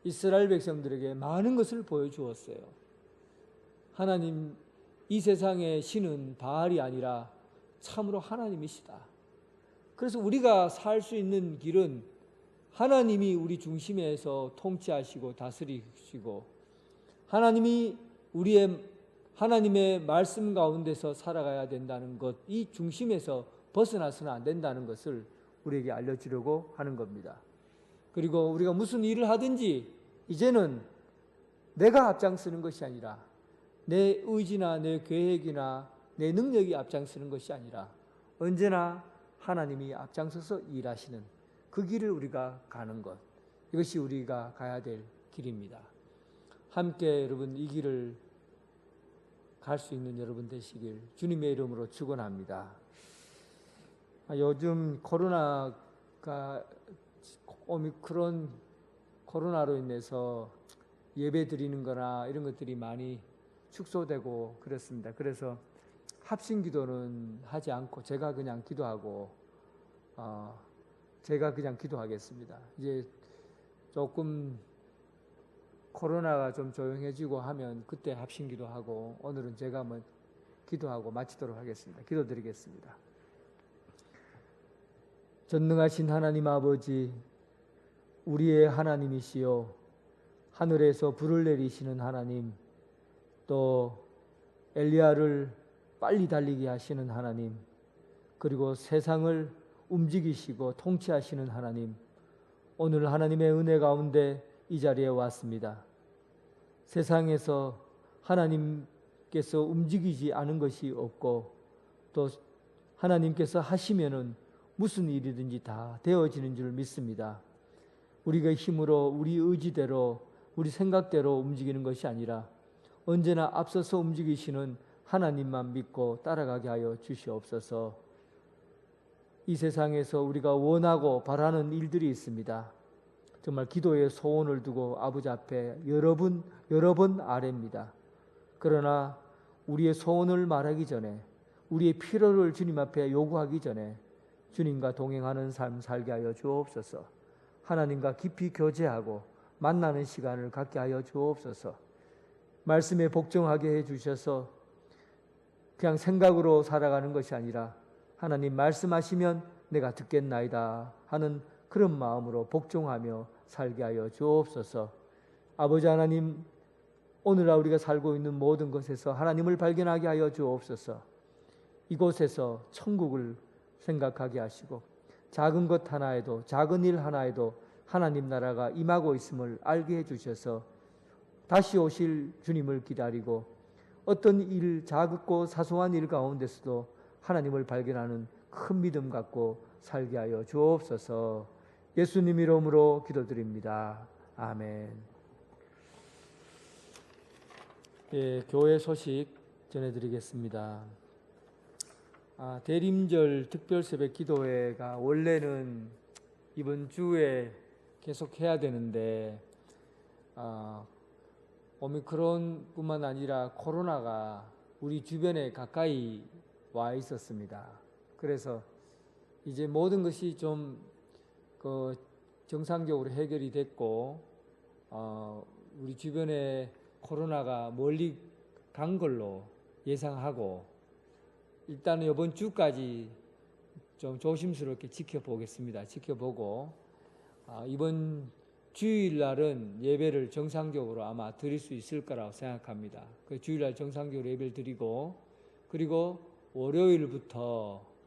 이스라엘 백성들에게 많은 것을 보여주었어요. 하나님, 이 세상의 신은 바알이 아니라 참으로 하나님이시다. 그래서 우리가 살 수 있는 길은 하나님이 우리 중심에서 통치하시고 다스리시고, 하나님이 하나님의 말씀 가운데서 살아가야 된다는 것, 이 중심에서 벗어나서는 안 된다는 것을 우리에게 알려주려고 하는 겁니다. 그리고 우리가 무슨 일을 하든지 이제는 내가 앞장서는 것이 아니라, 내 의지나 내 계획이나 내 능력이 앞장서는 것이 아니라 언제나 하나님이 앞장서서 일하시는 그 길을 우리가 가는 것, 이것이 우리가 가야 될 길입니다. 함께 여러분 이 길을 갈 수 있는 여러분 되시길 주님의 이름으로 축원합니다. 요즘 코로나가 오미크론 코로나로 인해서 예배 드리는 거나 이런 것들이 많이 축소되고 그렇습니다. 그래서 합심 기도는 하지 않고 제가 그냥 기도하겠습니다. 이제 조금 코로나가 좀 조용해지고 하면 그때 합심 기도하고, 오늘은 제가 기도하고 마치도록 하겠습니다. 기도드리겠습니다. 전능하신 하나님 아버지, 우리의 하나님이시요 하늘에서 불을 내리시는 하나님, 또 엘리야를 빨리 달리게 하시는 하나님, 그리고 세상을 움직이시고 통치하시는 하나님, 오늘 하나님의 은혜 가운데 이 자리에 왔습니다. 세상에서 하나님께서 움직이지 않은 것이 없고, 또 하나님께서 하시면은 무슨 일이든지 다 되어지는 줄 믿습니다. 우리가 힘으로, 우리 의지대로, 우리 생각대로 움직이는 것이 아니라 언제나 앞서서 움직이시는 하나님만 믿고 따라가게 하여 주시옵소서. 이 세상에서 우리가 원하고 바라는 일들이 있습니다. 정말 기도의 소원을 두고 아버지 앞에 여러 번 아뢰입니다. 그러나 우리의 소원을 말하기 전에, 우리의 필요를 주님 앞에 요구하기 전에 주님과 동행하는 삶 살게 하여 주옵소서. 하나님과 깊이 교제하고 만나는 시간을 갖게 하여 주옵소서. 말씀에 복종하게 해 주셔서 그냥 생각으로 살아가는 것이 아니라 하나님 말씀하시면 내가 듣겠나이다 하는 그런 마음으로 복종하며 살게 하여 주옵소서. 아버지 하나님, 오늘날 우리가 살고 있는 모든 것에서 하나님을 발견하게 하여 주옵소서. 이곳에서 천국을 생각하게 하시고, 작은 것 하나에도, 작은 일 하나에도 하나님 나라가 임하고 있음을 알게 해 주셔서 다시 오실 주님을 기다리고, 어떤 일, 작고 사소한 일 가운데서도 하나님을 발견하는 큰 믿음 갖고 살게 하여 주옵소서. 예수님 이름으로 기도드립니다. 아멘. 예, 교회 소식 전해드리겠습니다. 대림절 특별 새벽 기도회가 원래는 이번 주에 계속 해야 되는데, 오미크론뿐만 아니라 코로나가 우리 주변에 가까이 와 있었습니다. 그래서 이제 모든 것이 좀 정상적으로 해결이 됐고, 우리 주변에 코로나가 멀리 간 걸로 예상하고, 일단은 이번 주까지 좀 조심스럽게 지켜보겠습니다. 지켜보고, 이번 주일날은 예배를 정상적으로 아마 드릴 수 있을 거라고 생각합니다. 그 주일날 정상적으로 예배를 드리고, 그리고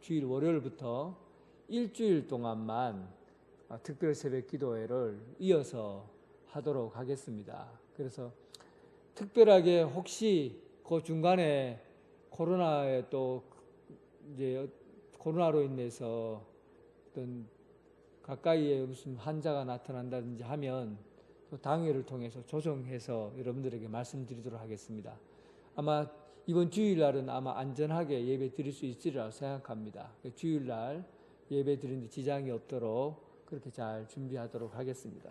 주일 월요일부터 일주일 동안만 특별 새벽 기도회를 이어서 하도록 하겠습니다. 그래서 특별하게 혹시 그 중간에 코로나에 또 이제 코로나로 인해서 어떤 가까이에 무슨 환자가 나타난다든지 하면 또 당회를 통해서 조정해서 여러분들에게 말씀드리도록 하겠습니다. 아마 이번 주일날은 아마 안전하게 예배 드릴 수 있으리라 생각합니다. 주일날 예배 드리는데 지장이 없도록 그렇게 잘 준비하도록 하겠습니다.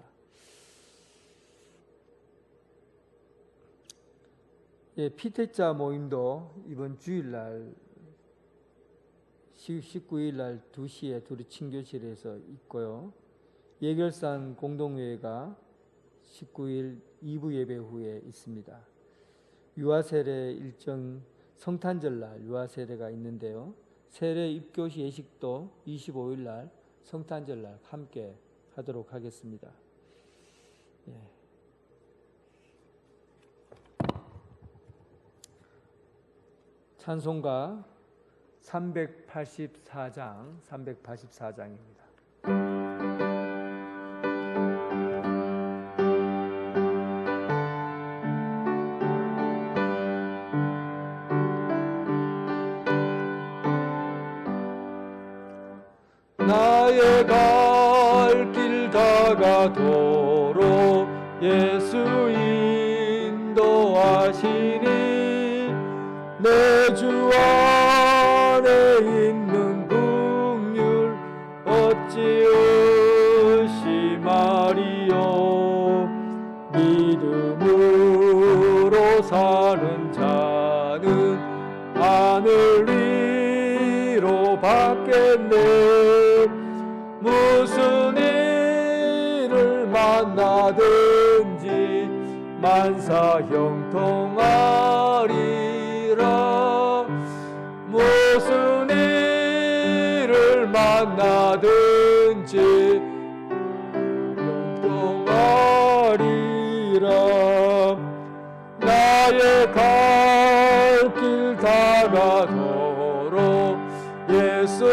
피택자 모임도 이번 주일날 19일날 2시에 둘이 친교실에서 있고요. 예결산 공동회의가 19일 2부 예배 후에 있습니다. 유아세례 일정 성탄절날 유아세례가 있는데요. 세례 입교시 예식도 25일날 성탄절날 함께 하도록 하겠습니다. 찬송가 384장입니다. 나의 갈 길 다가도록 예수 인도하시니 내 주 안에 있는 긍휼 어찌 의심하리요. 믿음으로 사는 자는 하늘 위로 받겠네. 무슨 일을 만나든지 만사 형통하리라. 무슨 일을 만나든지 형통하리라. 나의 갈 길 다가도록 예수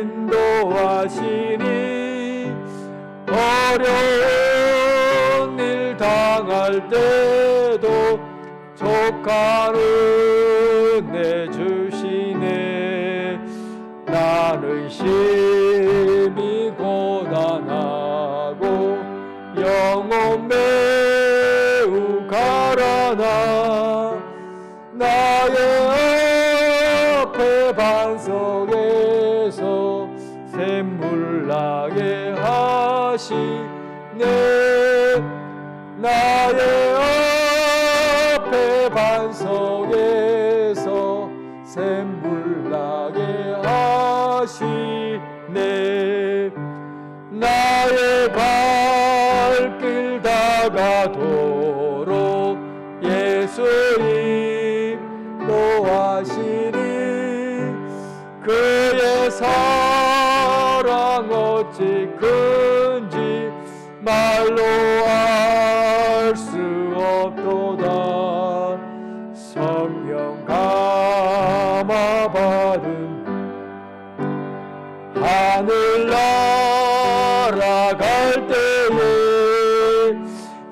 인도하시니 어려운 일 당할 때도 족한 은혜 주시네. 나는 심히 고단하고 영혼 매우 가라나. 나의 앞에 반석에서 샘물 나게 하시네. 나의 앞에 반석에서 샘물 나게 하시네. 나의 발길 다가도록 예수 인도하시니 그의 사랑 어찌 큰지 말로 알 수 없도다. 성령 감화 받은 하늘 날아갈 때에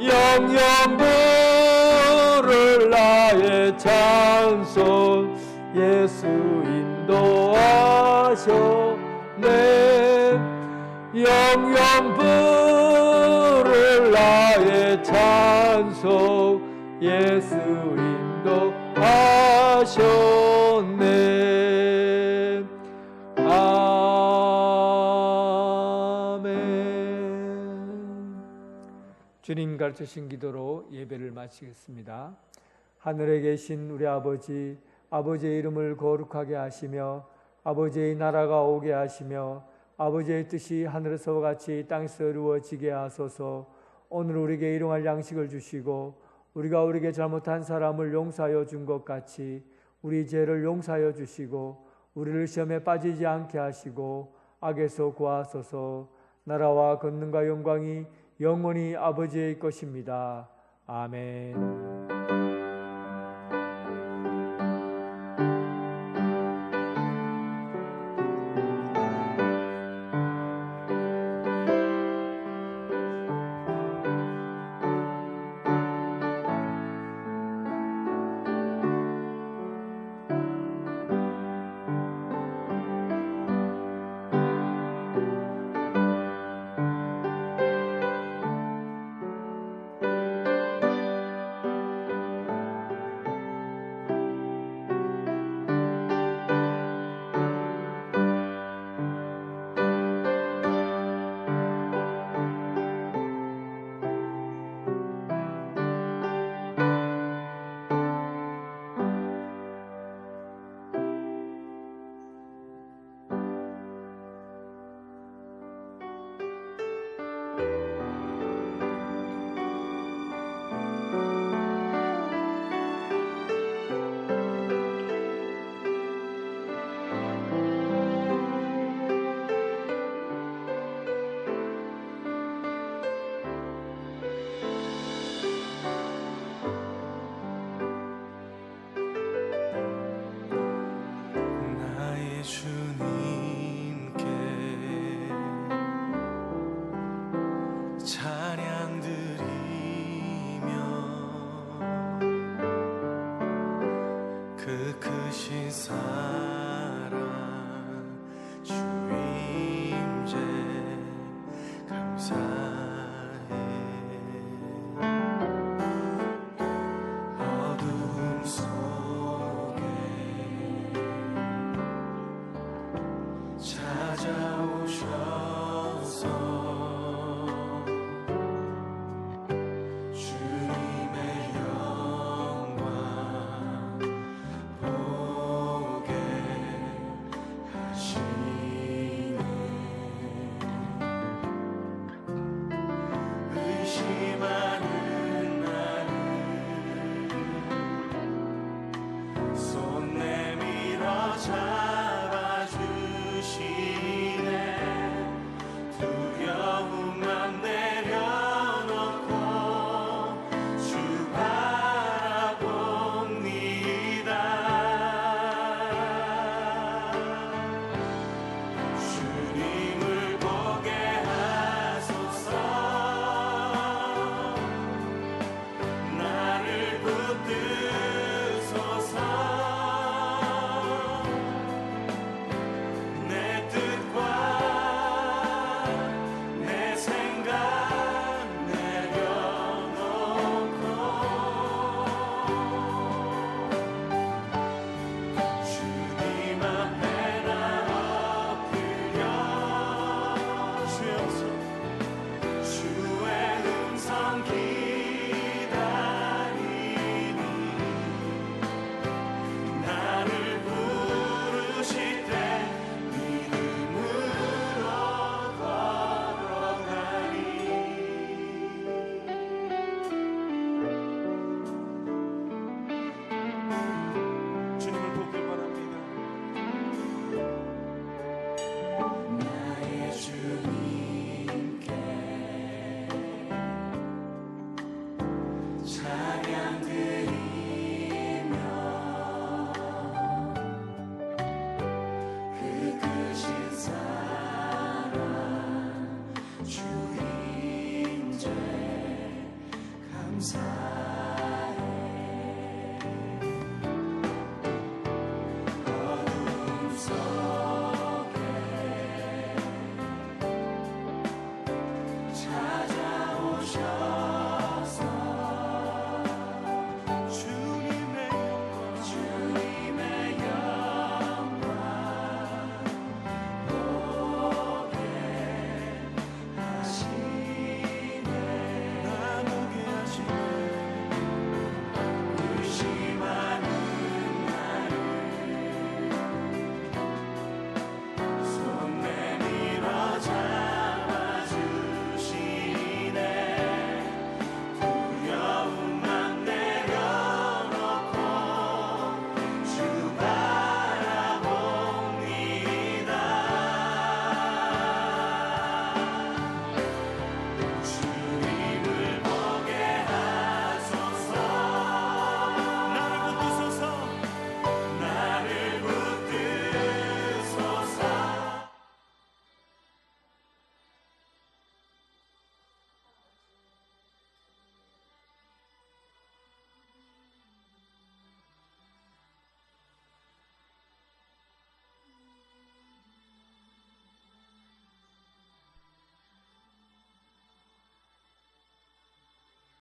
영영 부를 나의 찬송 예수 인도하셨네. 영영 부를 나의 찬송 예수 인도하셨네. 아멘. 주님 가르치신 기도로 예배를 마치겠습니다. 하늘에 계신 우리 아버지, 아버지의 이름을 거룩하게 하시며 아버지의 나라가 오게 하시며 아버지의 뜻이 하늘에서와 같이 땅에서 이루어지게 하소서. 오늘 우리에게 일용할 양식을 주시고 우리가 우리에게 잘못한 사람을 용서하여 준 것 같이 우리 죄를 용서하여 주시고 우리를 시험에 빠지지 않게 하시고 악에서 구하소서. 나라와 권능과 영광이 영원히 아버지의 것입니다. 아멘. 찾아오셔서